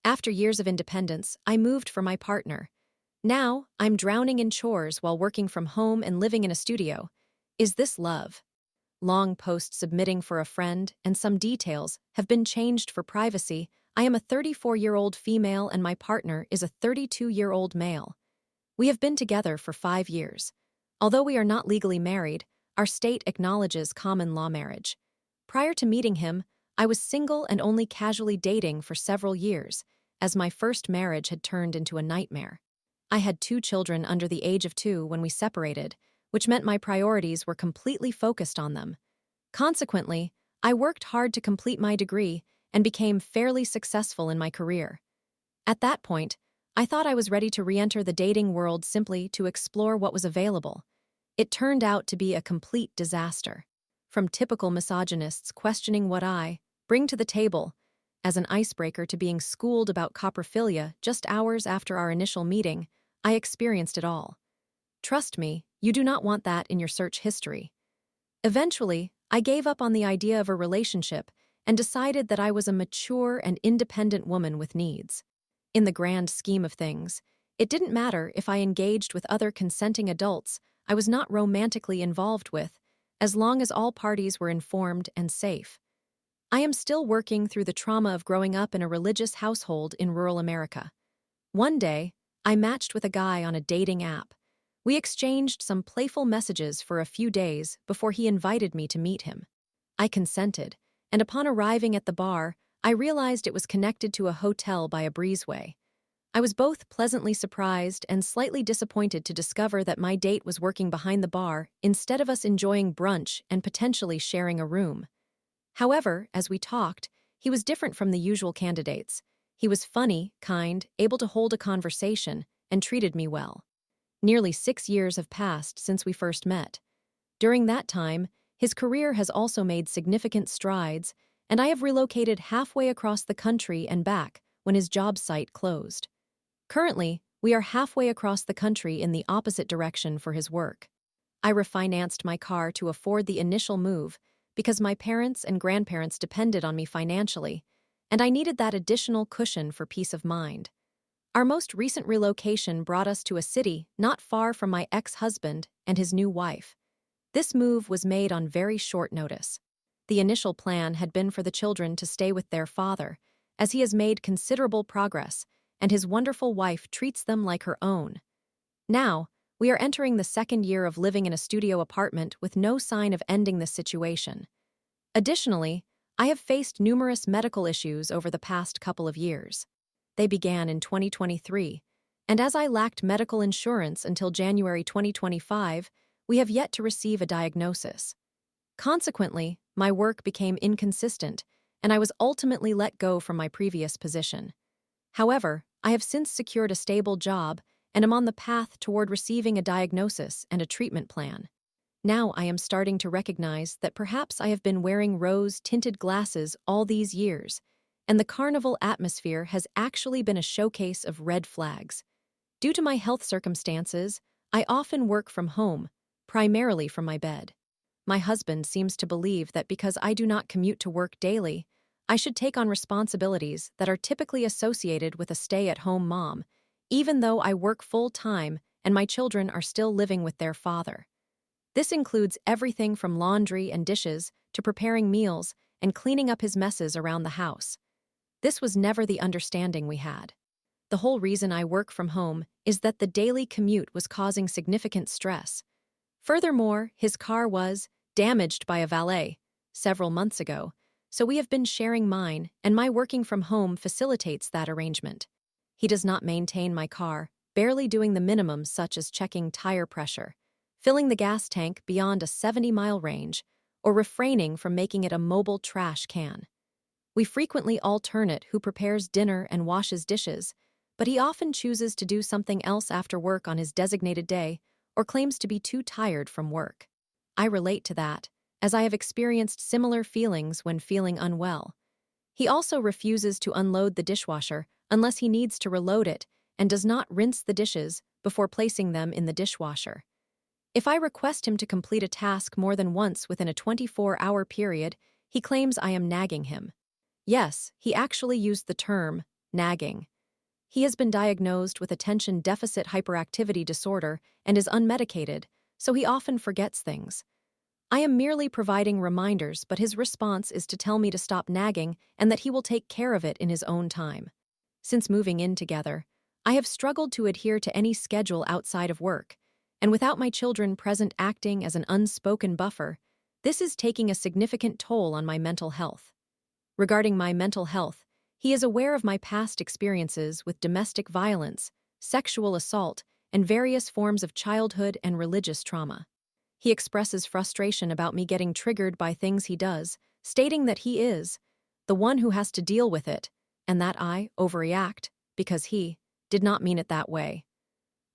After years of independence, I moved for my partner. Now, I'm drowning in chores while working from home and living in a studio. Is this love? Long posts submitting for a friend and some details have been changed for privacy. I am a 34-year-old female and my partner is a 32-year-old male. We have been together for 5 years. Although we are not legally married, our state acknowledges common law marriage. Prior to meeting him, I was single and only casually dating for several years, as my first marriage had turned into a nightmare. I had 2 children under the age of 2 when we separated, which meant my priorities were completely focused on them. Consequently, I worked hard to complete my degree and became fairly successful in my career. At that point, I thought I was ready to re-enter the dating world simply to explore what was available. It turned out to be a complete disaster. From typical misogynists questioning what I bring to the table as an icebreaker to being schooled about coprophilia just hours after our initial meeting, I experienced it all. Trust me, you do not want that in your search history. Eventually, I gave up on the idea of a relationship and decided that I was a mature and independent woman with needs. In the grand scheme of things, it didn't matter if I engaged with other consenting adults I was not romantically involved with, as long as all parties were informed and safe. I am still working through the trauma of growing up in a religious household in rural America. One day, I matched with a guy on a dating app. We exchanged some playful messages for a few days before he invited me to meet him. I consented, and upon arriving at the bar, I realized it was connected to a hotel by a breezeway. I was both pleasantly surprised and slightly disappointed to discover that my date was working behind the bar instead of us enjoying brunch and potentially sharing a room. However, as we talked, he was different from the usual candidates. He was funny, kind, able to hold a conversation, and treated me well. Nearly 6 years have passed since we first met. During that time, his career has also made significant strides, and I have relocated halfway across the country and back when his job site closed. Currently, we are halfway across the country in the opposite direction for his work. I refinanced my car to afford the initial move because my parents and grandparents depended on me financially, and I needed that additional cushion for peace of mind. Our most recent relocation brought us to a city not far from my ex-husband and his new wife. This move was made on very short notice. The initial plan had been for the children to stay with their father, as he has made considerable progress, and his wonderful wife treats them like her own. Now, we are entering the 2nd year of living in a studio apartment with no sign of ending this situation. Additionally, I have faced numerous medical issues over the past couple of years. They began in 2023, and as I lacked medical insurance until January 2025, we have yet to receive a diagnosis. Consequently, my work became inconsistent, and I was ultimately let go from my previous position. However, I have since secured a stable job and am on the path toward receiving a diagnosis and a treatment plan. Now I am starting to recognize that perhaps I have been wearing rose-tinted glasses all these years, and the carnival atmosphere has actually been a showcase of red flags. Due to my health circumstances, I often work from home, primarily from my bed. My husband seems to believe that because I do not commute to work daily, I should take on responsibilities that are typically associated with a stay-at-home mom, even though I work full-time and my children are still living with their father. This includes everything from laundry and dishes to preparing meals and cleaning up his messes around the house. This was never the understanding we had. The whole reason I work from home is that the daily commute was causing significant stress. Furthermore, his car was damaged by a valet several months ago, so we have been sharing mine, and my working from home facilitates that arrangement. He does not maintain my car, barely doing the minimum such as checking tire pressure, filling the gas tank beyond a 70-mile range, or refraining from making it a mobile trash can. We frequently alternate who prepares dinner and washes dishes, but he often chooses to do something else after work on his designated day or claims to be too tired from work. I relate to that, as I have experienced similar feelings when feeling unwell. He also refuses to unload the dishwasher unless he needs to reload it and does not rinse the dishes before placing them in the dishwasher. If I request him to complete a task more than once within a 24-hour period, he claims I am nagging him. Yes, he actually used the term, nagging. He has been diagnosed with attention deficit hyperactivity disorder and is unmedicated, so he often forgets things. I am merely providing reminders, but his response is to tell me to stop nagging and that he will take care of it in his own time. Since moving in together, I have struggled to adhere to any schedule outside of work, and without my children present acting as an unspoken buffer, this is taking a significant toll on my mental health. Regarding my mental health, he is aware of my past experiences with domestic violence, sexual assault, and various forms of childhood and religious trauma. He expresses frustration about me getting triggered by things he does, stating that he is the one who has to deal with it, and that I overreact because he did not mean it that way.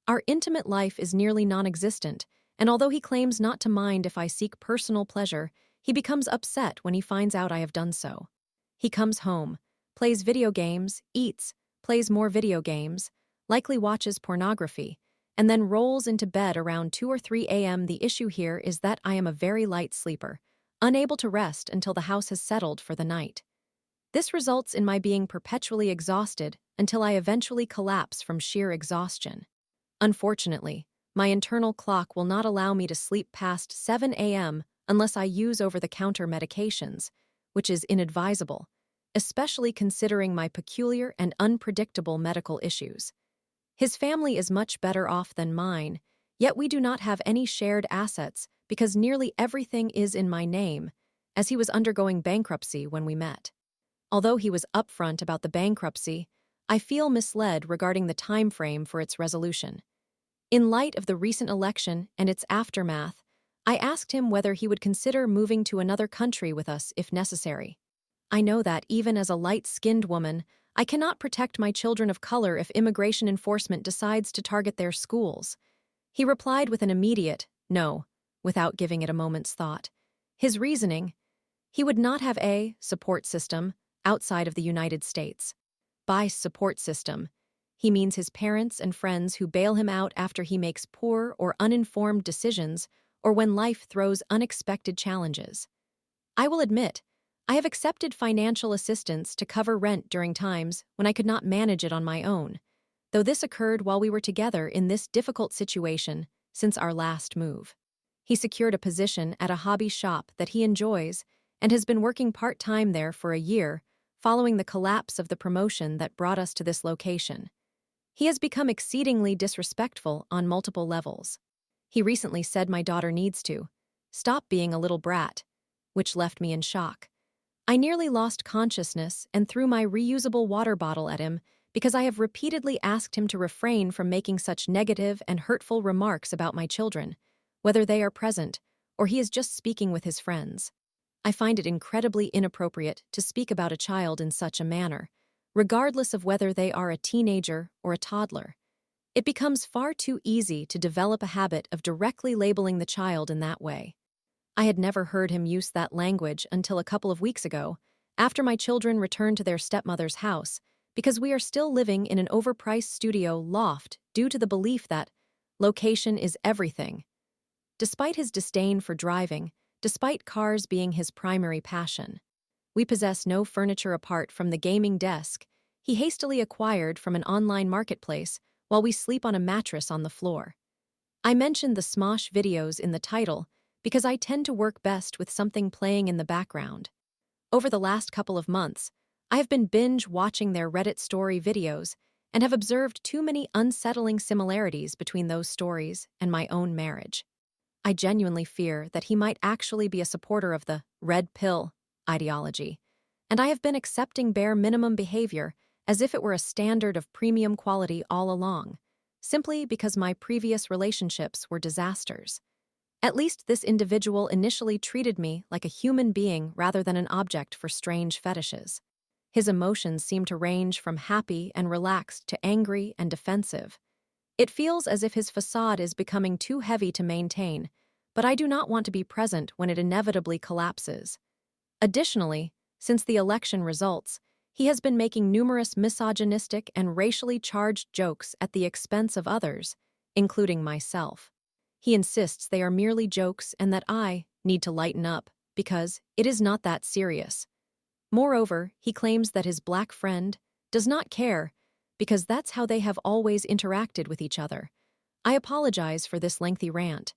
Our intimate life is nearly non-existent, and although he claims not to mind if I seek personal pleasure, he becomes upset when he finds out I have done so. He comes home, plays video games, eats, plays more video games, likely watches pornography, and then rolls into bed around 2 or 3 a.m. The issue here is that I am a very light sleeper, unable to rest until the house has settled for the night. This results in my being perpetually exhausted until I eventually collapse from sheer exhaustion. Unfortunately, my internal clock will not allow me to sleep past 7 a.m. unless I use over-the-counter medications, which is inadvisable, especially considering my peculiar and unpredictable medical issues. His family is much better off than mine, yet we do not have any shared assets because nearly everything is in my name, as he was undergoing bankruptcy when we met. Although he was upfront about the bankruptcy, I feel misled regarding the time frame for its resolution. In light of the recent election and its aftermath, I asked him whether he would consider moving to another country with us if necessary. I know that, even as a light-skinned woman, I cannot protect my children of color if immigration enforcement decides to target their schools. He replied with an immediate no, without giving it a moment's thought. His reasoning: he would not have a support system outside of the United States. By support system, he means his parents and friends who bail him out after he makes poor or uninformed decisions or when life throws unexpected challenges. I will admit, I have accepted financial assistance to cover rent during times when I could not manage it on my own, though this occurred while we were together in this difficult situation since our last move. He secured a position at a hobby shop that he enjoys and has been working part-time there for a year, following the collapse of the promotion that brought us to this location. He has become exceedingly disrespectful on multiple levels. He recently said my daughter needs to stop being a little brat, which left me in shock. I nearly lost consciousness and threw my reusable water bottle at him because I have repeatedly asked him to refrain from making such negative and hurtful remarks about my children, whether they are present or he is just speaking with his friends. I find it incredibly inappropriate to speak about a child in such a manner, regardless of whether they are a teenager or a toddler. It becomes far too easy to develop a habit of directly labeling the child in that way. I had never heard him use that language until a couple of weeks ago, after my children returned to their stepmother's house, because we are still living in an overpriced studio loft due to the belief that location is everything. Despite his disdain for driving, despite cars being his primary passion, we possess no furniture apart from the gaming desk he hastily acquired from an online marketplace while we sleep on a mattress on the floor. I mentioned the Smosh videos in the title because I tend to work best with something playing in the background. Over the last couple of months, I have been binge-watching their Reddit story videos and have observed too many unsettling similarities between those stories and my own marriage. I genuinely fear that he might actually be a supporter of the red pill ideology, and I have been accepting bare minimum behavior as if it were a standard of premium quality all along, simply because my previous relationships were disasters. At least this individual initially treated me like a human being rather than an object for strange fetishes. His emotions seem to range from happy and relaxed to angry and defensive. It feels as if his facade is becoming too heavy to maintain, but I do not want to be present when it inevitably collapses. Additionally, since the election results, he has been making numerous misogynistic and racially charged jokes at the expense of others, including myself. He insists they are merely jokes and that I need to lighten up because it is not that serious. Moreover, he claims that his black friend, does not care, because that's how they have always interacted with each other. I apologize for this lengthy rant.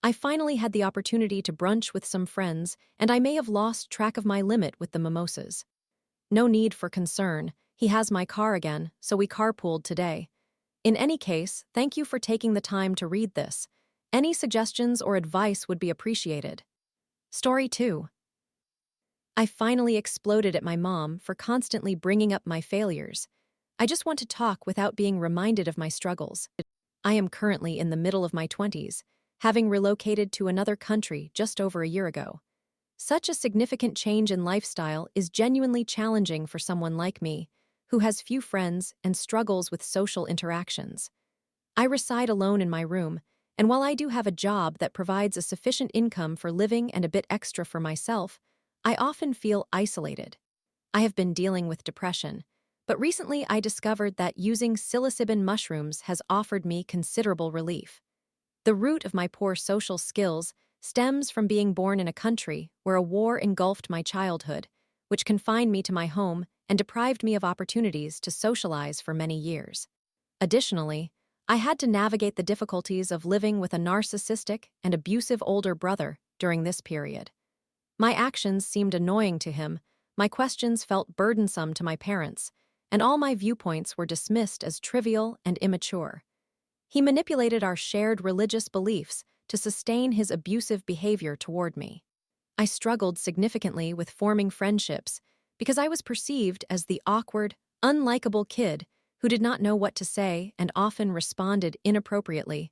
I finally had the opportunity to brunch with some friends, and I may have lost track of my limit with the mimosas. No need for concern, he has my car again, so we carpooled today. In any case, thank you for taking the time to read this. Any suggestions or advice would be appreciated. Story 2. I finally exploded at my mom for constantly bringing up my failures. I just want to talk without being reminded of my struggles. I am currently in the middle of my 20s, having relocated to another country just over a year ago. Such a significant change in lifestyle is genuinely challenging for someone like me, who has few friends and struggles with social interactions. I reside alone in my room, and while I do have a job that provides a sufficient income for living and a bit extra for myself, I often feel isolated. I have been dealing with depression, but recently I discovered that using psilocybin mushrooms has offered me considerable relief. The root of my poor social skills stems from being born in a country where a war engulfed my childhood, which confined me to my home and deprived me of opportunities to socialize for many years. Additionally, I had to navigate the difficulties of living with a narcissistic and abusive older brother during this period. My actions seemed annoying to him, my questions felt burdensome to my parents, and all my viewpoints were dismissed as trivial and immature. He manipulated our shared religious beliefs to sustain his abusive behavior toward me. I struggled significantly with forming friendships because I was perceived as the awkward, unlikable kid who did not know what to say and often responded inappropriately,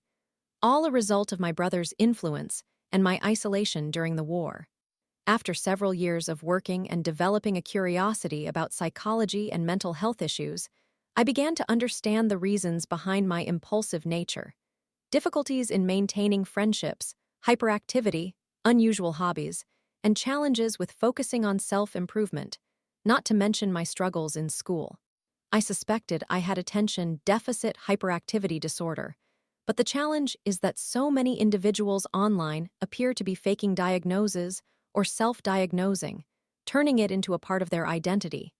all a result of my brother's influence and my isolation during the war. After several years of working and developing a curiosity about psychology and mental health issues, I began to understand the reasons behind my impulsive nature. Difficulties in maintaining friendships, hyperactivity, unusual hobbies, and challenges with focusing on self-improvement, not to mention my struggles in school. I suspected I had attention deficit hyperactivity disorder, but the challenge is that so many individuals online appear to be faking diagnoses or self-diagnosing, turning it into a part of their identity.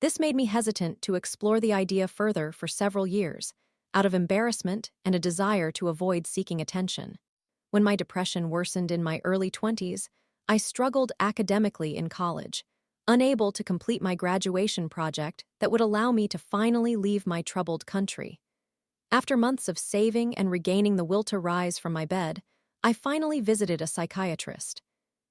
This made me hesitant to explore the idea further for several years, out of embarrassment and a desire to avoid seeking attention. When my depression worsened in my early 20s, I struggled academically in college, unable to complete my graduation project that would allow me to finally leave my troubled country. After months of saving and regaining the will to rise from my bed, I finally visited a psychiatrist.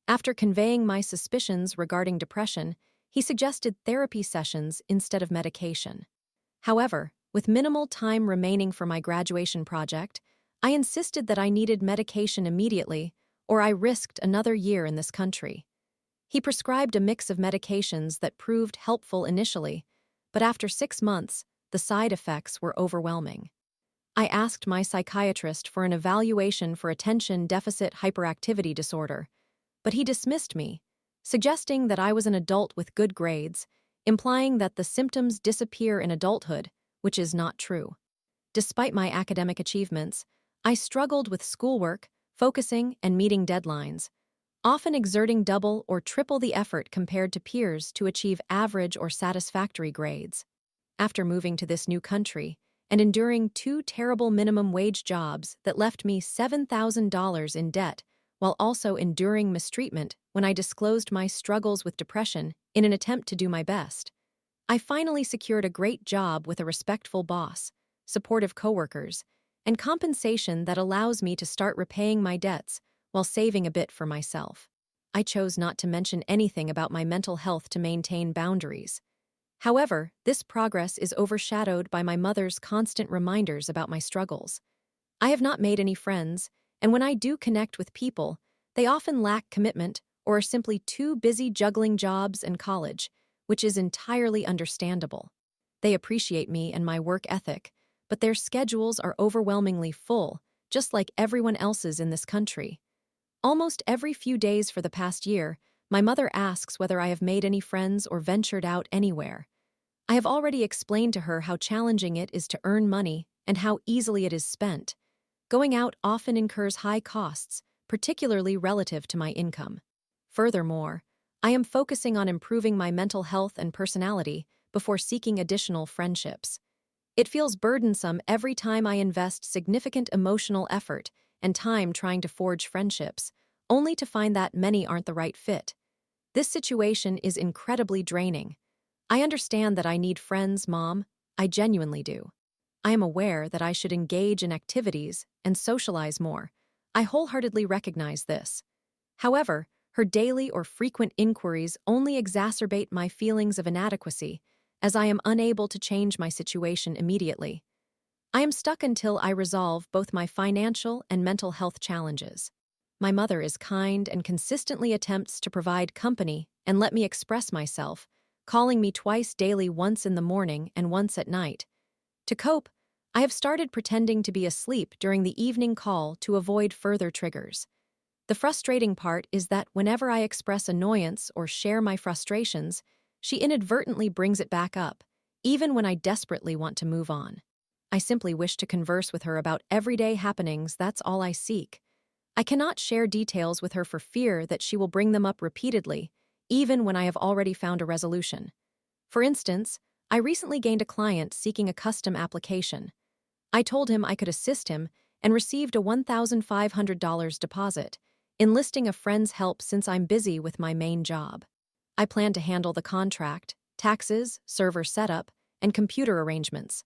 After conveying my suspicions regarding depression, he suggested therapy sessions instead of medication. However, with minimal time remaining for my graduation project, I insisted that I needed medication immediately, or I risked another year in this country. He prescribed a mix of medications that proved helpful initially, but after 6 months, the side effects were overwhelming. I asked my psychiatrist for an evaluation for attention deficit hyperactivity disorder, but he dismissed me, suggesting that I was an adult with good grades, implying that the symptoms disappear in adulthood, which is not true. Despite my academic achievements, I struggled with schoolwork, focusing, and meeting deadlines, often exerting double or triple the effort compared to peers to achieve average or satisfactory grades. After moving to this new country and enduring 2 terrible minimum wage jobs that left me $7,000 in debt, while also enduring mistreatment when I disclosed my struggles with depression in an attempt to do my best, I finally secured a great job with a respectful boss, supportive coworkers, and compensation that allows me to start repaying my debts while saving a bit for myself. I chose not to mention anything about my mental health to maintain boundaries. However, this progress is overshadowed by my mother's constant reminders about my struggles. I have not made any friends, and when I do connect with people, they often lack commitment or are simply too busy juggling jobs and college, which is entirely understandable. They appreciate me and my work ethic, but their schedules are overwhelmingly full, just like everyone else's in this country. Almost every few days for the past year, my mother asks whether I have made any friends or ventured out anywhere. I have already explained to her how challenging it is to earn money and how easily it is spent. Going out often incurs high costs, particularly relative to my income. Furthermore, I am focusing on improving my mental health and personality before seeking additional friendships. It feels burdensome every time I invest significant emotional effort and time trying to forge friendships, only to find that many aren't the right fit. This situation is incredibly draining. I understand that I need friends, Mom. I genuinely do. I am aware that I should engage in activities and socialize more. I wholeheartedly recognize this. However, her daily or frequent inquiries only exacerbate my feelings of inadequacy, as I am unable to change my situation immediately. I am stuck until I resolve both my financial and mental health challenges. My mother is kind and consistently attempts to provide company and let me express myself, calling me twice daily, once in the morning and once at night. To cope, I have started pretending to be asleep during the evening call to avoid further triggers. The frustrating part is that whenever I express annoyance or share my frustrations, she inadvertently brings it back up, even when I desperately want to move on. I simply wish to converse with her about everyday happenings, that's all I seek. I cannot share details with her for fear that she will bring them up repeatedly, even when I have already found a resolution. For instance, I recently gained a client seeking a custom application. I told him I could assist him and received a $1,500 deposit, enlisting a friend's help since I'm busy with my main job. I plan to handle the contract, taxes, server setup, and computer arrangements.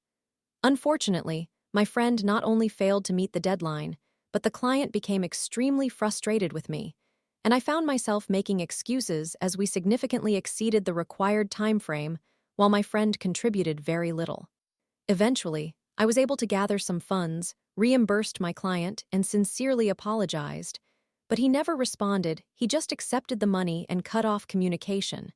Unfortunately, my friend not only failed to meet the deadline, but the client became extremely frustrated with me, and I found myself making excuses as we significantly exceeded the required time frame, while my friend contributed very little. Eventually, I was able to gather some funds, reimbursed my client, and sincerely apologized, but he never responded. He just accepted the money and cut off communication.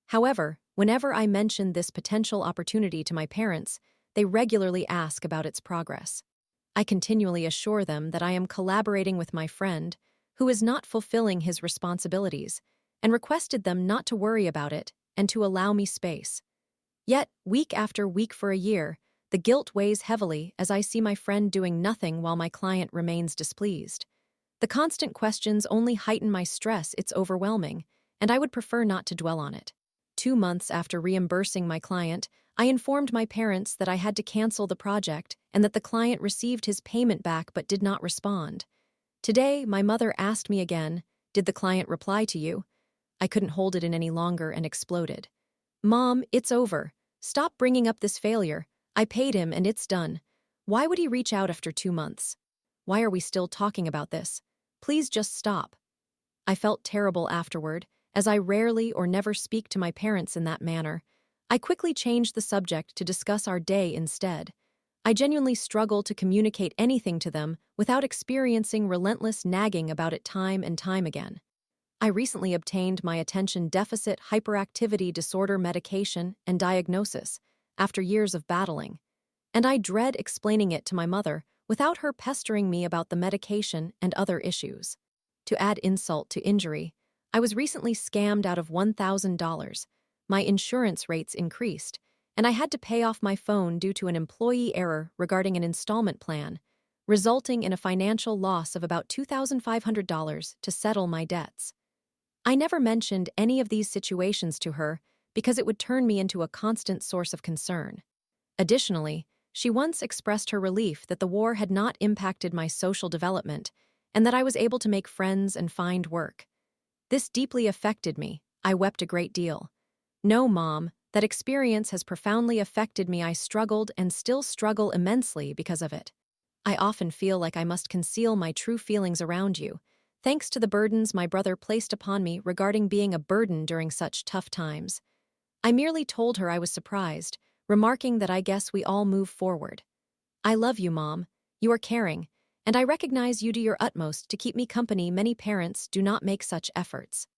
However, whenever I mention this potential opportunity to my parents, they regularly ask about its progress. I continually assure them that I am collaborating with my friend, who is not fulfilling his responsibilities, and requested them not to worry about it and to allow me space. Yet, week after week for a year, the guilt weighs heavily as I see my friend doing nothing while my client remains displeased. The constant questions only heighten my stress. It's overwhelming, and I would prefer not to dwell on it. 2 months after reimbursing my client, I informed my parents that I had to cancel the project and that the client received his payment back but did not respond. Today, my mother asked me again, "Did the client reply to you?" I couldn't hold it in any longer and exploded. "Mom, it's over. Stop bringing up this failure. I paid him and it's done. Why would he reach out after 2 months? Why are we still talking about this? Please just stop." I felt terrible afterward, as I rarely or never speak to my parents in that manner. I quickly changed the subject to discuss our day instead. I genuinely struggle to communicate anything to them without experiencing relentless nagging about it time and time again. I recently obtained my attention deficit hyperactivity disorder medication and diagnosis after years of battling, and I dread explaining it to my mother without her pestering me about the medication and other issues. To add insult to injury, I was recently scammed out of $1,000. My insurance rates increased, and I had to pay off my phone due to an employee error regarding an installment plan, resulting in a financial loss of about $2,500 to settle my debts. I never mentioned any of these situations to her because it would turn me into a constant source of concern. Additionally, she once expressed her relief that the war had not impacted my social development and that I was able to make friends and find work. This deeply affected me. I wept a great deal. No, Mom, that experience has profoundly affected me. I struggled and still struggle immensely because of it. I often feel like I must conceal my true feelings around you, thanks to the burdens my brother placed upon me regarding being a burden during such tough times. I merely told her I was surprised, remarking that I guess we all move forward. I love you, Mom. You are caring, and I recognize you do your utmost to keep me company. Many parents do not make such efforts.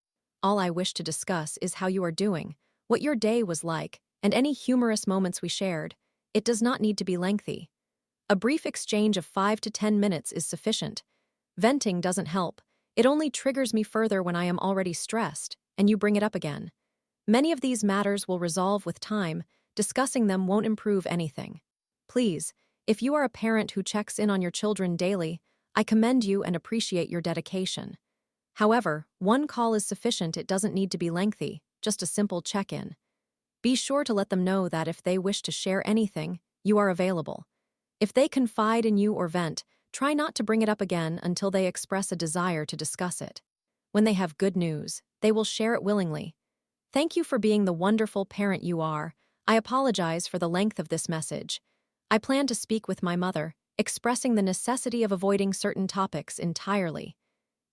All I wish to discuss is how you are doing, what your day was like, and any humorous moments we shared. It does not need to be lengthy. A brief exchange of 5 to 10 minutes is sufficient. Venting doesn't help. It only triggers me further when I am already stressed, and you bring it up again. Many of these matters will resolve with time. Discussing them won't improve anything. Please, if you are a parent who checks in on your children daily, I commend you and appreciate your dedication. However, one call is sufficient. It doesn't need to be lengthy, just a simple check-in. Be sure to let them know that if they wish to share anything, you are available. If they confide in you or vent, try not to bring it up again until they express a desire to discuss it. When they have good news, they will share it willingly. Thank you for being the wonderful parent you are. I apologize for the length of this message. I plan to speak with my mother, expressing the necessity of avoiding certain topics entirely.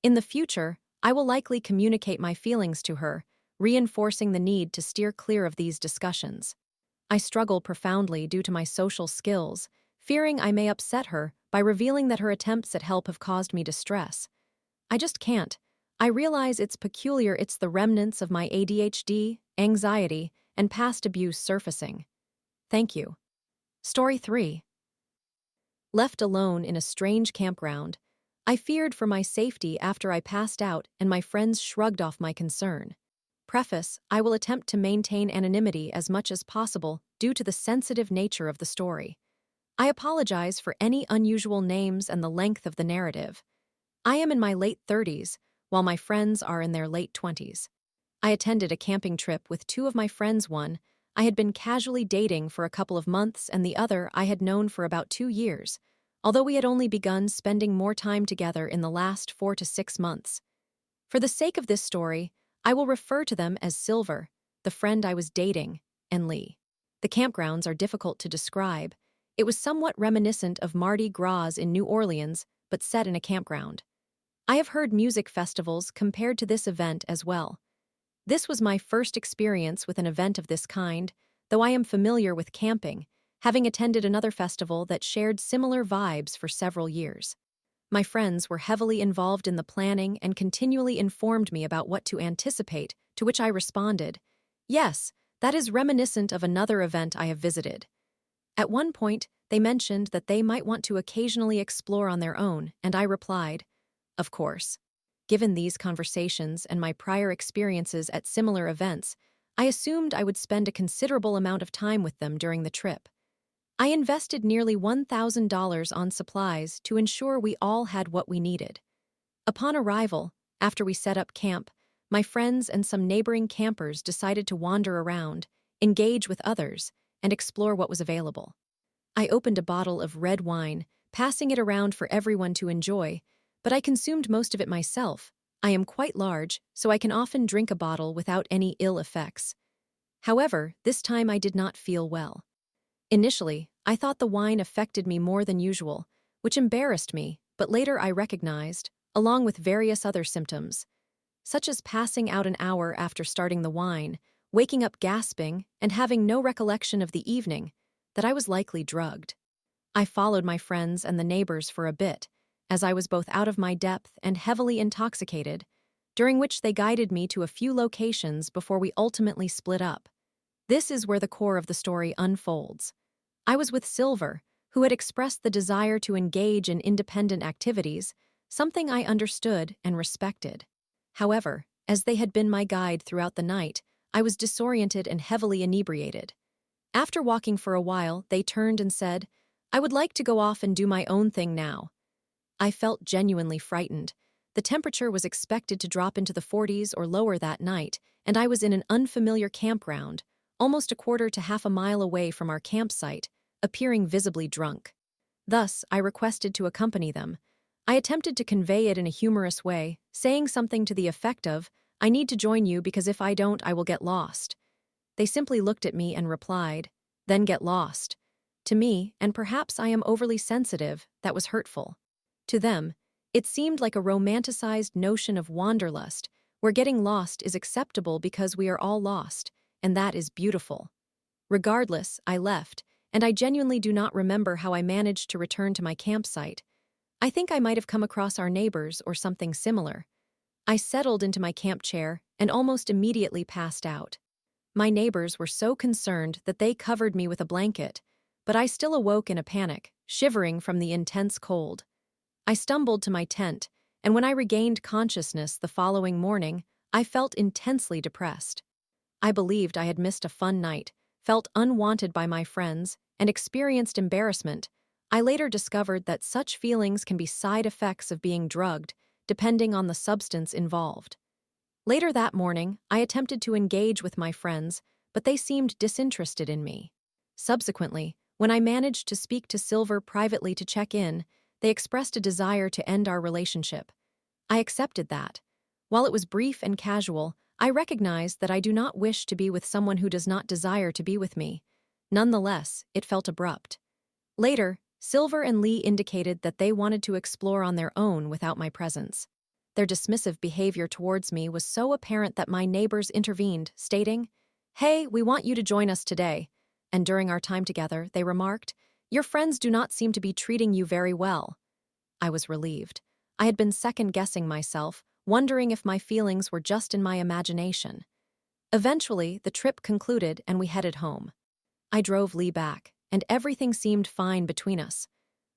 In the future, I will likely communicate my feelings to her, reinforcing the need to steer clear of these discussions. I struggle profoundly due to my social skills, fearing I may upset her by revealing that her attempts at help have caused me distress. I just can't. I realize it's the remnants of my ADHD, anxiety, and past abuse surfacing. Thank you. Story 3. Left alone in a strange campground, I feared for my safety after I passed out and my friends shrugged off my concern. Preface: I will attempt to maintain anonymity as much as possible due to the sensitive nature of the story. I apologize for any unusual names and the length of the narrative. I am in my late 30s, while my friends are in their late 20s. I attended a camping trip with two of my friends. One I had been casually dating for a couple of months, and the other I had known for about 2 years, although we had only begun spending more time together in the last 4 to 6 months. For the sake of this story, I will refer to them as Silver, the friend I was dating, and Lee. The campgrounds are difficult to describe. It was somewhat reminiscent of Mardi Gras in New Orleans, but set in a campground. I have heard music festivals compared to this event as well. This was my first experience with an event of this kind, though I am familiar with camping, having attended another festival that shared similar vibes for several years. My friends were heavily involved in the planning and continually informed me about what to anticipate, to which I responded, "Yes, that is reminiscent of another event I have visited." At one point, they mentioned that they might want to occasionally explore on their own, and I replied, "Of course." Given these conversations and my prior experiences at similar events, I assumed I would spend a considerable amount of time with them during the trip. I invested nearly $1,000 on supplies to ensure we all had what we needed. Upon arrival, after we set up camp, my friends and some neighboring campers decided to wander around, engage with others, and explore what was available. I opened a bottle of red wine, passing it around for everyone to enjoy, but I consumed most of it myself. I am quite large, so I can often drink a bottle without any ill effects. However, this time I did not feel well. Initially, I thought the wine affected me more than usual, which embarrassed me, but later I recognized, along with various other symptoms, such as passing out an hour after starting the wine, waking up gasping, and having no recollection of the evening, that I was likely drugged. I followed my friends and the neighbors for a bit, as I was both out of my depth and heavily intoxicated, during which they guided me to a few locations before we ultimately split up. This is where the core of the story unfolds. I was with Silver, who had expressed the desire to engage in independent activities, something I understood and respected. However, as they had been my guide throughout the night, I was disoriented and heavily inebriated. After walking for a while, they turned and said, "I would like to go off and do my own thing now." I felt genuinely frightened. The temperature was expected to drop into the 40s or lower that night, and I was in an unfamiliar campground, almost a quarter to half a mile away from our campsite, appearing visibly drunk. Thus, I requested to accompany them. I attempted to convey it in a humorous way, saying something to the effect of, "I need to join you because if I don't, I will get lost." They simply looked at me and replied, "Then get lost." To me, and perhaps I am overly sensitive, that was hurtful. To them, it seemed like a romanticized notion of wanderlust, where getting lost is acceptable because we are all lost, and that is beautiful. Regardless, I left, and I genuinely do not remember how I managed to return to my campsite. I think I might have come across our neighbors or something similar. I settled into my camp chair and almost immediately passed out. My neighbors were so concerned that they covered me with a blanket, but I still awoke in a panic, shivering from the intense cold. I stumbled to my tent, and when I regained consciousness the following morning, I felt intensely depressed. I believed I had missed a fun night, felt unwanted by my friends, and experienced embarrassment. I later discovered that such feelings can be side effects of being drugged, depending on the substance involved. Later that morning, I attempted to engage with my friends, but they seemed disinterested in me. Subsequently, when I managed to speak to Silver privately to check in, they expressed a desire to end our relationship. I accepted that. While it was brief and casual, I recognized that I do not wish to be with someone who does not desire to be with me. Nonetheless, it felt abrupt. Later, Silver and Lee indicated that they wanted to explore on their own without my presence. Their dismissive behavior towards me was so apparent that my neighbors intervened, stating, "Hey, we want you to join us today." And during our time together, they remarked, "Your friends do not seem to be treating you very well." I was relieved. I had been second-guessing myself, wondering if my feelings were just in my imagination. Eventually, the trip concluded and we headed home. I drove Lee back, and everything seemed fine between us.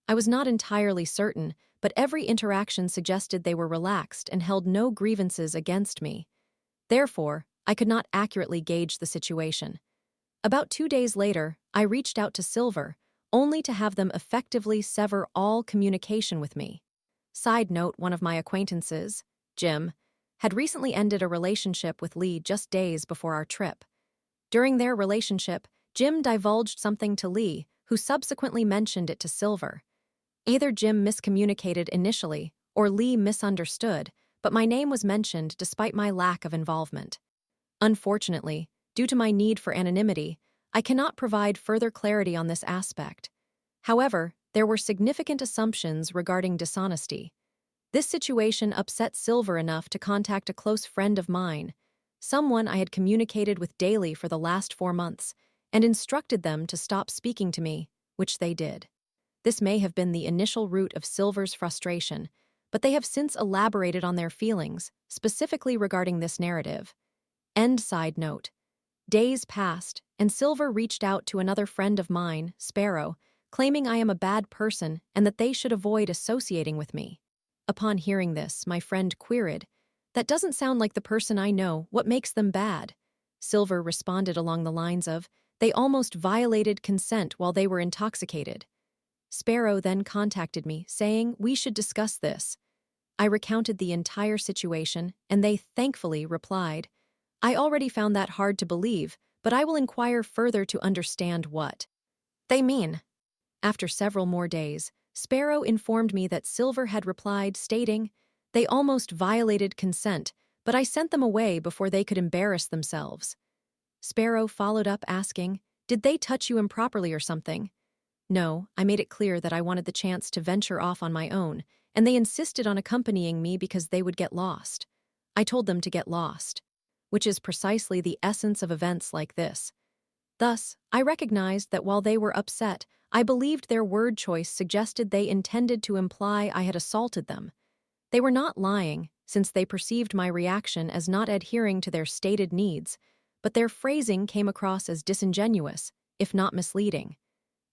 I was not entirely certain, but every interaction suggested they were relaxed and held no grievances against me. Therefore, I could not accurately gauge the situation. About 2 days later, I reached out to Silver, only to have them effectively sever all communication with me. Side note, one of my acquaintances, Jim, had recently ended a relationship with Lee just days before our trip. During their relationship, Jim divulged something to Lee, who subsequently mentioned it to Silver. Either Jim miscommunicated initially, or Lee misunderstood, but my name was mentioned despite my lack of involvement. Unfortunately, due to my need for anonymity, I cannot provide further clarity on this aspect. However, there were significant assumptions regarding dishonesty. This situation upset Silver enough to contact a close friend of mine, someone I had communicated with daily for the last 4 months, and instructed them to stop speaking to me, which they did. This may have been the initial root of Silver's frustration, but they have since elaborated on their feelings, specifically regarding this narrative. End side note. Days passed, and Silver reached out to another friend of mine, Sparrow, claiming I am a bad person and that they should avoid associating with me. Upon hearing this, my friend queried, "That doesn't sound like the person I know. What makes them bad?" Silver responded along the lines of, "They almost violated consent while they were intoxicated." Sparrow then contacted me, saying we should discuss this. I recounted the entire situation, and they thankfully replied, "I already found that hard to believe, but I will inquire further to understand what they mean." After several more days, Sparrow informed me that Silver had replied, stating, "They almost violated consent, but I sent them away before they could embarrass themselves." Sparrow followed up asking, "Did they touch you improperly or something?" No, I made it clear that I wanted the chance to venture off on my own, and they insisted on accompanying me because they would get lost. I told them to get lost, which is precisely the essence of events like this. Thus, I recognized that while they were upset, I believed their word choice suggested they intended to imply I had assaulted them. They were not lying, since they perceived my reaction as not adhering to their stated needs, but their phrasing came across as disingenuous, if not misleading.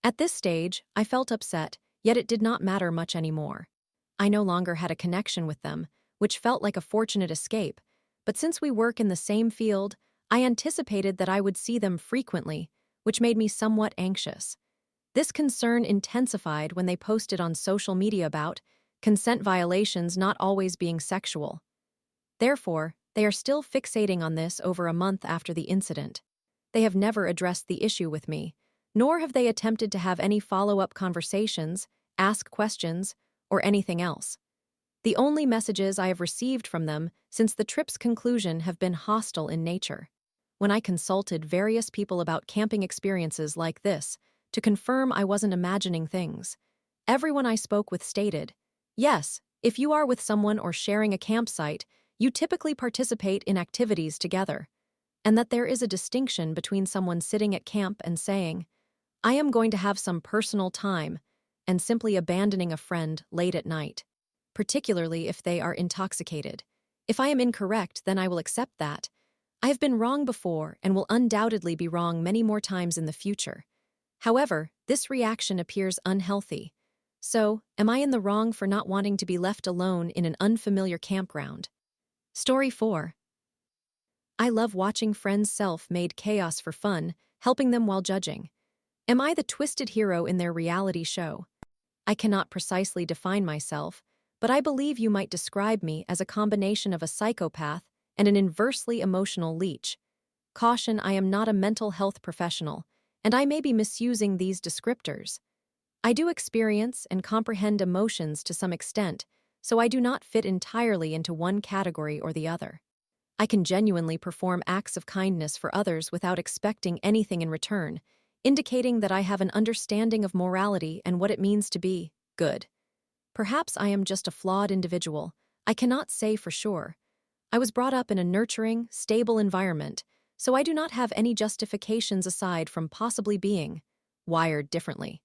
At this stage, I felt upset, yet it did not matter much anymore. I no longer had a connection with them, which felt like a fortunate escape, but since we work in the same field, I anticipated that I would see them frequently, which made me somewhat anxious. This concern intensified when they posted on social media about consent violations not always being sexual. Therefore, they are still fixating on this over a month after the incident. They have never addressed the issue with me, nor have they attempted to have any follow-up conversations, ask questions, or anything else. The only messages I have received from them since the trip's conclusion have been hostile in nature. When I consulted various people about camping experiences like this to confirm I wasn't imagining things, everyone I spoke with stated, "Yes, if you are with someone or sharing a campsite, you typically participate in activities together," and that there is a distinction between someone sitting at camp and saying, "I am going to have some personal time," and simply abandoning a friend late at night, particularly if they are intoxicated. If I am incorrect, then I will accept that. I have been wrong before and will undoubtedly be wrong many more times in the future. However, this reaction appears unhealthy. So, am I in the wrong for not wanting to be left alone in an unfamiliar campground? Story 4. I love watching friends' self-made chaos for fun, helping them while judging. Am I the twisted hero in their reality show? I cannot precisely define myself, but I believe you might describe me as a combination of a psychopath and an inversely emotional leech. Caution, I am not a mental health professional, and I may be misusing these descriptors. I do experience and comprehend emotions to some extent, so I do not fit entirely into one category or the other. I can genuinely perform acts of kindness for others without expecting anything in return, indicating that I have an understanding of morality and what it means to be good. Perhaps I am just a flawed individual. I cannot say for sure. I was brought up in a nurturing, stable environment, so I do not have any justifications aside from possibly being wired differently.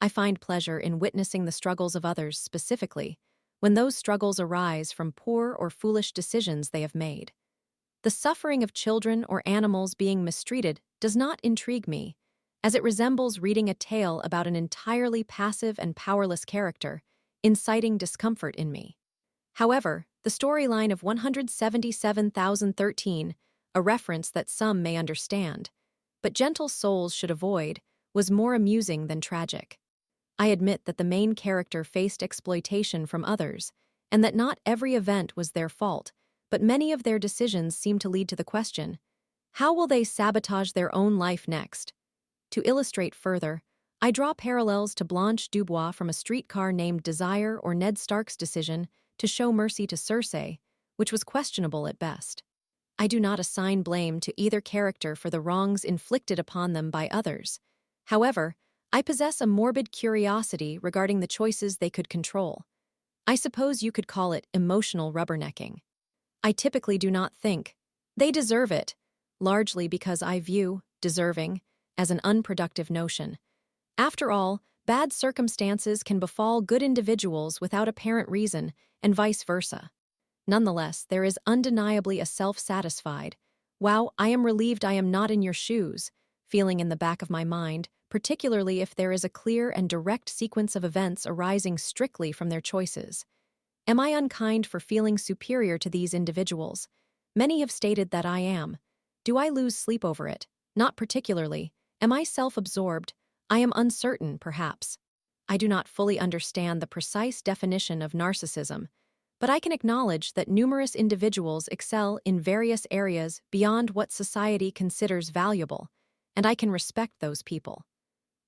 I find pleasure in witnessing the struggles of others specifically, when those struggles arise from poor or foolish decisions they have made. The suffering of children or animals being mistreated does not intrigue me, as it resembles reading a tale about an entirely passive and powerless character, inciting discomfort in me. However, the storyline of 177,013, a reference that some may understand, but gentle souls should avoid, was more amusing than tragic. I admit that the main character faced exploitation from others, and that not every event was their fault, but many of their decisions seem to lead to the question, how will they sabotage their own life next? To illustrate further, I draw parallels to Blanche Dubois from A Streetcar Named Desire or Ned Stark's decision to show mercy to Cersei, which was questionable at best. I do not assign blame to either character for the wrongs inflicted upon them by others. However, I possess a morbid curiosity regarding the choices they could control. I suppose you could call it emotional rubbernecking. I typically do not think they deserve it, largely because I view deserving as an unproductive notion. After all, bad circumstances can befall good individuals without apparent reason, and vice versa. Nonetheless, there is undeniably a self-satisfied, "Wow, I am relieved I am not in your shoes," feeling in the back of my mind, particularly if there is a clear and direct sequence of events arising strictly from their choices. Am I unkind for feeling superior to these individuals? Many have stated that I am. Do I lose sleep over it? Not particularly. Am I self-absorbed? I am uncertain, perhaps. I do not fully understand the precise definition of narcissism, but I can acknowledge that numerous individuals excel in various areas beyond what society considers valuable, and I can respect those people.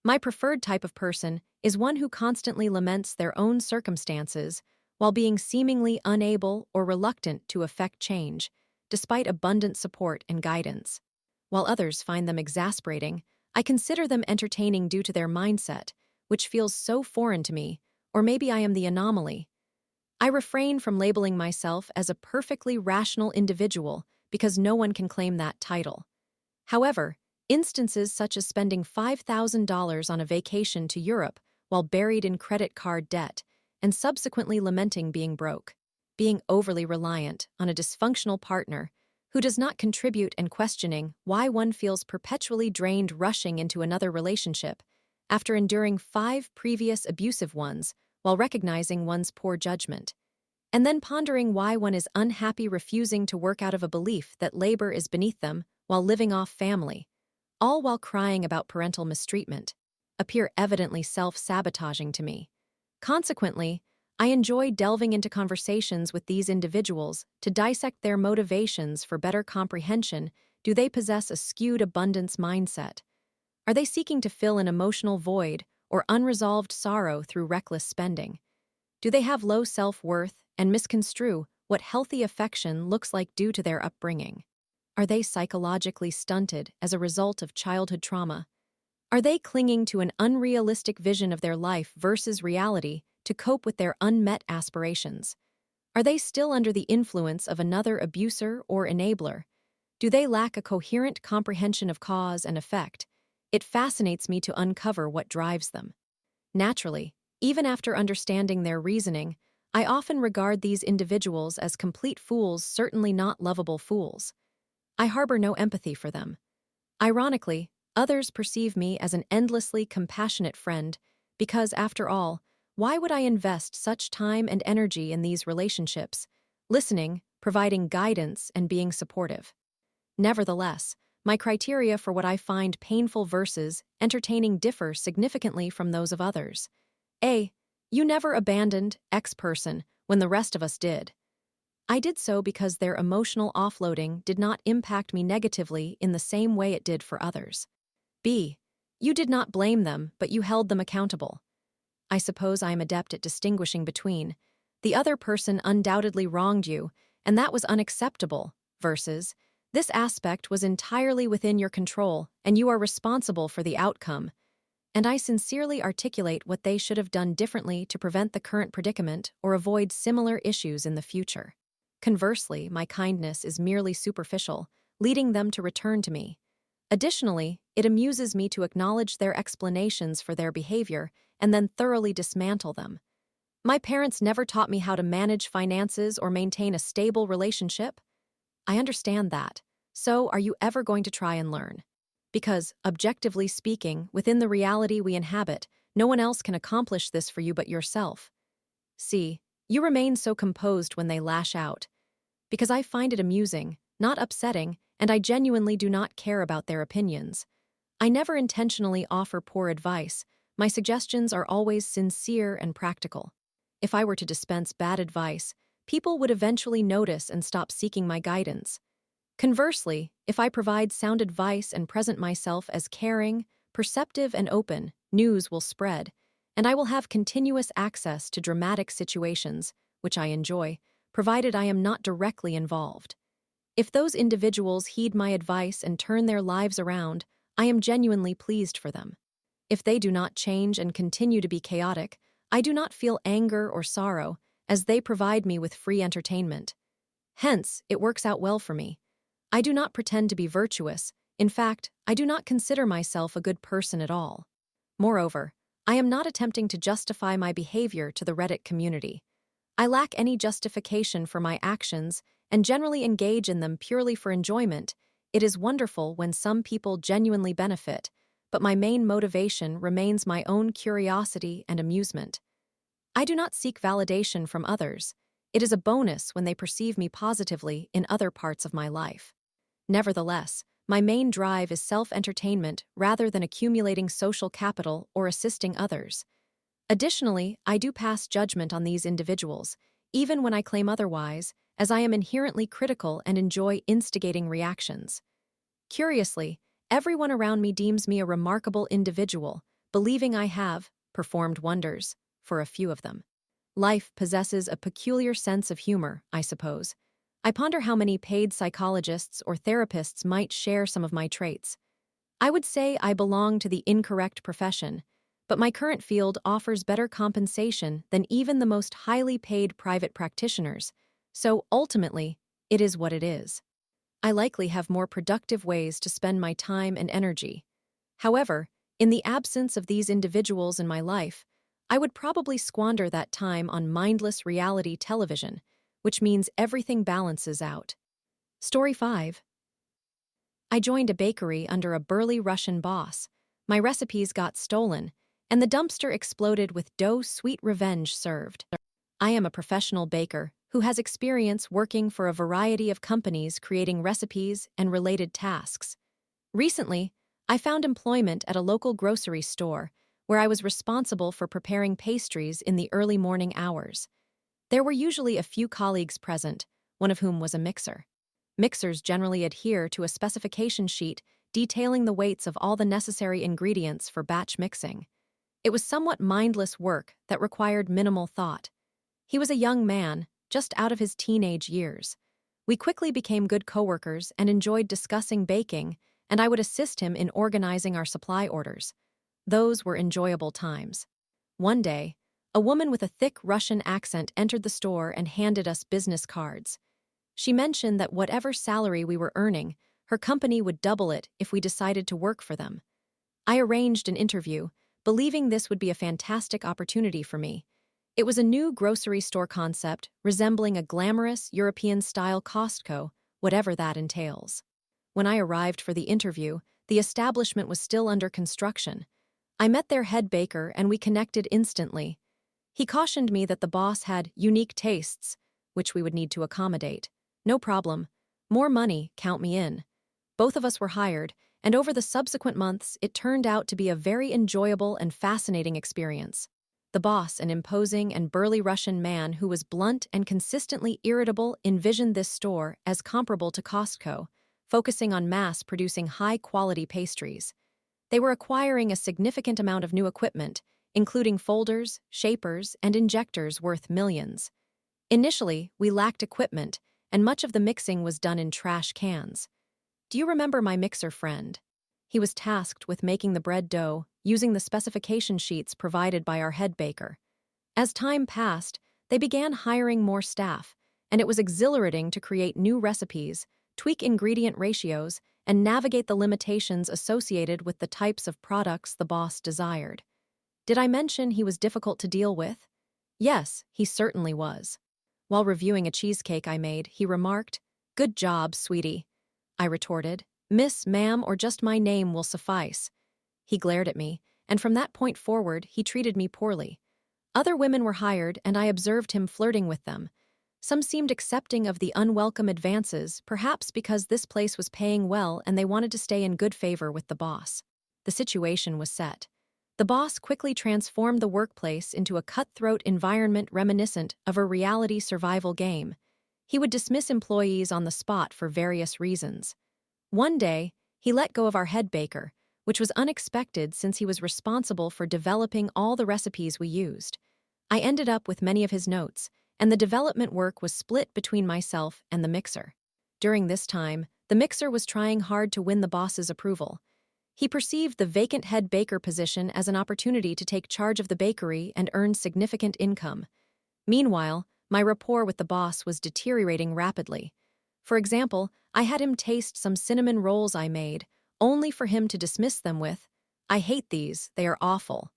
My preferred type of person is one who constantly laments their own circumstances while being seemingly unable or reluctant to effect change, despite abundant support and guidance. While others find them exasperating, I consider them entertaining due to their mindset, which feels so foreign to me, or maybe I am the anomaly. I refrain from labeling myself as a perfectly rational individual because no one can claim that title. However, instances such as spending $5,000 on a vacation to Europe while buried in credit card debt and subsequently lamenting being broke, being overly reliant on a dysfunctional partner who does not contribute and questioning why one feels perpetually drained rushing into another relationship after enduring 5 previous abusive ones while recognizing one's poor judgment, and then pondering why one is unhappy refusing to work out of a belief that labor is beneath them while living off family, all while crying about parental mistreatment, appear evidently self-sabotaging to me. Consequently, I enjoy delving into conversations with these individuals to dissect their motivations for better comprehension. Do they possess a skewed abundance mindset? Are they seeking to fill an emotional void or unresolved sorrow through reckless spending? Do they have low self-worth and misconstrue what healthy affection looks like due to their upbringing? Are they psychologically stunted as a result of childhood trauma? Are they clinging to an unrealistic vision of their life versus reality to cope with their unmet aspirations? Are they still under the influence of another abuser or enabler? Do they lack a coherent comprehension of cause and effect? It fascinates me to uncover what drives them. Naturally, even after understanding their reasoning, I often regard these individuals as complete fools, certainly not lovable fools. I harbor no empathy for them. Ironically, others perceive me as an endlessly compassionate friend because, after all, why would I invest such time and energy in these relationships, listening, providing guidance, and being supportive? Nevertheless, my criteria for what I find painful versus entertaining differ significantly from those of others. A. You never abandoned X person when the rest of us did. I did so because their emotional offloading did not impact me negatively in the same way it did for others. B. You did not blame them, but you held them accountable. I suppose I am adept at distinguishing between the other person undoubtedly wronged you, and that was unacceptable, versus this aspect was entirely within your control, and you are responsible for the outcome, and I sincerely articulate what they should have done differently to prevent the current predicament or avoid similar issues in the future. Conversely, my kindness is merely superficial, leading them to return to me. Additionally, it amuses me to acknowledge their explanations for their behavior and then thoroughly dismantle them. My parents never taught me how to manage finances or maintain a stable relationship. I understand that. So, are you ever going to try and learn? Because, objectively speaking, within the reality we inhabit, no one else can accomplish this for you but yourself. See, you remain so composed when they lash out. Because I find it amusing, not upsetting, and I genuinely do not care about their opinions. I never intentionally offer poor advice. My suggestions are always sincere and practical. If I were to dispense bad advice, people would eventually notice and stop seeking my guidance. Conversely, if I provide sound advice and present myself as caring, perceptive, and open, news will spread, and I will have continuous access to dramatic situations, which I enjoy, provided I am not directly involved. If those individuals heed my advice and turn their lives around, I am genuinely pleased for them. If they do not change and continue to be chaotic, I do not feel anger or sorrow, as they provide me with free entertainment. Hence, it works out well for me. I do not pretend to be virtuous. In fact, I do not consider myself a good person at all. Moreover, I am not attempting to justify my behavior to the Reddit community. I lack any justification for my actions and generally engage in them purely for enjoyment. It is wonderful when some people genuinely benefit, but my main motivation remains my own curiosity and amusement. I do not seek validation from others. It is a bonus when they perceive me positively in other parts of my life. Nevertheless, my main drive is self-entertainment rather than accumulating social capital or assisting others. Additionally, I do pass judgment on these individuals, even when I claim otherwise, as I am inherently critical and enjoy instigating reactions. Curiously, everyone around me deems me a remarkable individual, believing I have performed wonders for a few of them. Life possesses a peculiar sense of humor, I suppose. I ponder how many paid psychologists or therapists might share some of my traits. I would say I belong to the incorrect profession, but my current field offers better compensation than even the most highly paid private practitioners, so ultimately, it is what it is. I likely have more productive ways to spend my time and energy. However, in the absence of these individuals in my life, I would probably squander that time on mindless reality television, which means everything balances out. Story 5. I joined a bakery under a burly Russian boss. My recipes got stolen, and the dumpster exploded with dough sweet revenge served. I am a professional baker who has experience working for a variety of companies creating recipes and related tasks. Recently, I found employment at a local grocery store where I was responsible for preparing pastries in the early morning hours. There were usually a few colleagues present, one of whom was a mixer. Mixers generally adhere to a specification sheet detailing the weights of all the necessary ingredients for batch mixing. It was somewhat mindless work that required minimal thought. He was a young man, just out of his teenage years. We quickly became good coworkers and enjoyed discussing baking, and I would assist him in organizing our supply orders. Those were enjoyable times. One day, a woman with a thick Russian accent entered the store and handed us business cards. She mentioned that whatever salary we were earning, her company would double it if we decided to work for them. I arranged an interview, believing this would be a fantastic opportunity for me. It was a new grocery store concept resembling a glamorous European-style Costco, whatever that entails. When I arrived for the interview, the establishment was still under construction. I met their head baker and we connected instantly. He cautioned me that the boss had unique tastes, which we would need to accommodate. No problem. More money, count me in. Both of us were hired, and over the subsequent months, it turned out to be a very enjoyable and fascinating experience. The boss, an imposing and burly Russian man who was blunt and consistently irritable, envisioned this store as comparable to Costco, focusing on mass-producing high-quality pastries. They were acquiring a significant amount of new equipment, including folders, shapers, and injectors worth millions. Initially, we lacked equipment, and much of the mixing was done in trash cans. Do you remember my mixer friend? He was tasked with making the bread dough using the specification sheets provided by our head baker. As time passed, they began hiring more staff, and it was exhilarating to create new recipes, tweak ingredient ratios, and navigate the limitations associated with the types of products the boss desired. Did I mention he was difficult to deal with? Yes, he certainly was. While reviewing a cheesecake I made, he remarked, "Good job, sweetie." I retorted, "Miss, ma'am, or just my name will suffice." He glared at me, and from that point forward, he treated me poorly. Other women were hired, and I observed him flirting with them. Some seemed accepting of the unwelcome advances, perhaps because this place was paying well and they wanted to stay in good favor with the boss. The situation was set. The boss quickly transformed the workplace into a cutthroat environment reminiscent of a reality survival game. He would dismiss employees on the spot for various reasons. One day, he let go of our head baker, which was unexpected since he was responsible for developing all the recipes we used. I ended up with many of his notes, and the development work was split between myself and the mixer. During this time, the mixer was trying hard to win the boss's approval. He perceived the vacant head baker position as an opportunity to take charge of the bakery and earn significant income. Meanwhile, my rapport with the boss was deteriorating rapidly. For example, I had him taste some cinnamon rolls I made, only for him to dismiss them with, "I hate these, they are awful."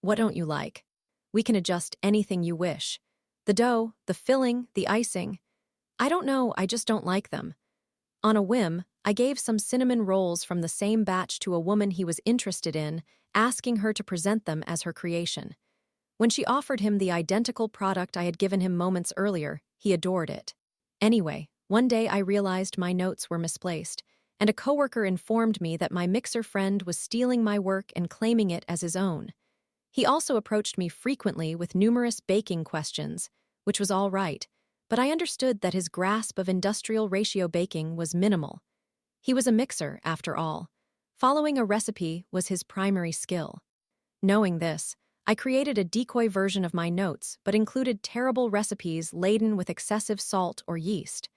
"What don't you like?" "We can adjust anything you wish. The dough, the filling, the icing." "I don't know, I just don't like them." On a whim, I gave some cinnamon rolls from the same batch to a woman he was interested in, asking her to present them as her creation. When she offered him the identical product I had given him moments earlier, he adored it. Anyway, one day I realized my notes were misplaced, and a coworker informed me that my mixer friend was stealing my work and claiming it as his own. He also approached me frequently with numerous baking questions, which was all right, but I understood that his grasp of industrial ratio baking was minimal. He was a mixer, after all. Following a recipe was his primary skill. Knowing this, I created a decoy version of my notes but included terrible recipes laden with excessive salt or yeast.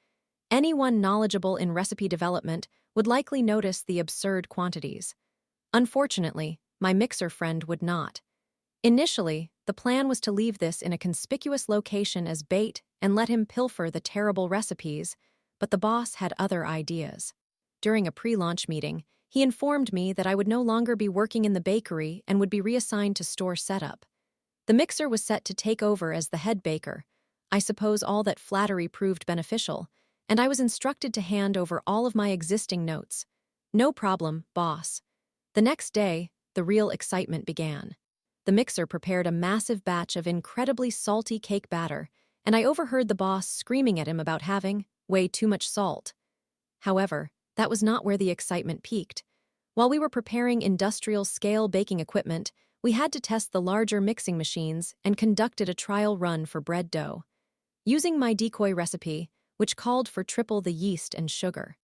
Anyone knowledgeable in recipe development would likely notice the absurd quantities. Unfortunately, my mixer friend would not. Initially, the plan was to leave this in a conspicuous location as bait and let him pilfer the terrible recipes, but the boss had other ideas. During a pre-launch meeting, he informed me that I would no longer be working in the bakery and would be reassigned to store setup. The mixer was set to take over as the head baker. I suppose all that flattery proved beneficial, and I was instructed to hand over all of my existing notes. "No problem, boss." The next day, the real excitement began. The mixer prepared a massive batch of incredibly salty cake batter, and I overheard the boss screaming at him about having way too much salt. However, that was not where the excitement peaked. While we were preparing industrial-scale baking equipment, we had to test the larger mixing machines and conducted a trial run for bread dough. Using my decoy recipe, which called for triple the yeast and sugar.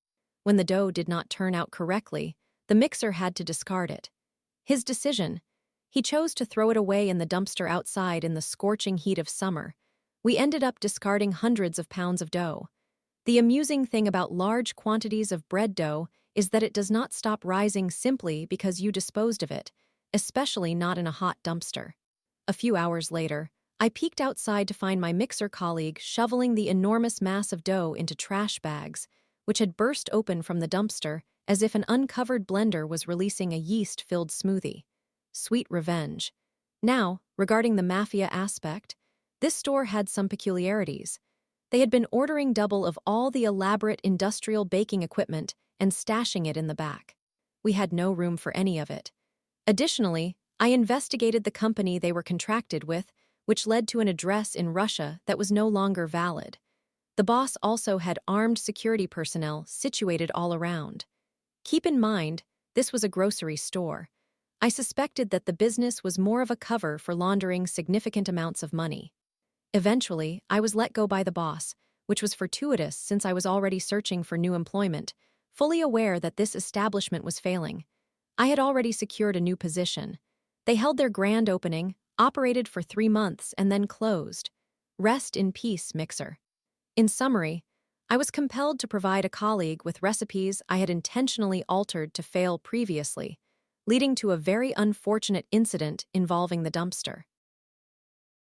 When the dough did not turn out correctly, the mixer had to discard it. His decision: he chose to throw it away in the dumpster outside in the scorching heat of summer. We ended up discarding hundreds of pounds of dough. The amusing thing about large quantities of bread dough is that it does not stop rising simply because you disposed of it, especially not in a hot dumpster. A few hours later, I peeked outside to find my mixer colleague shoveling the enormous mass of dough into trash bags, which had burst open from the dumpster as if an uncovered blender was releasing a yeast-filled smoothie. Sweet revenge. Now, regarding the mafia aspect, this store had some peculiarities. They had been ordering double of all the elaborate industrial baking equipment and stashing it in the back. We had no room for any of it. Additionally, I investigated the company they were contracted with, which led to an address in Russia that was no longer valid. The boss also had armed security personnel situated all around. Keep in mind, this was a grocery store. I suspected that the business was more of a cover for laundering significant amounts of money. Eventually, I was let go by the boss, which was fortuitous since I was already searching for new employment, fully aware that this establishment was failing. I had already secured a new position. They held their grand opening, operated for 3 months, and then closed. Rest in peace, Mixer. In summary, I was compelled to provide a colleague with recipes I had intentionally altered to fail previously, leading to a very unfortunate incident involving the dumpster.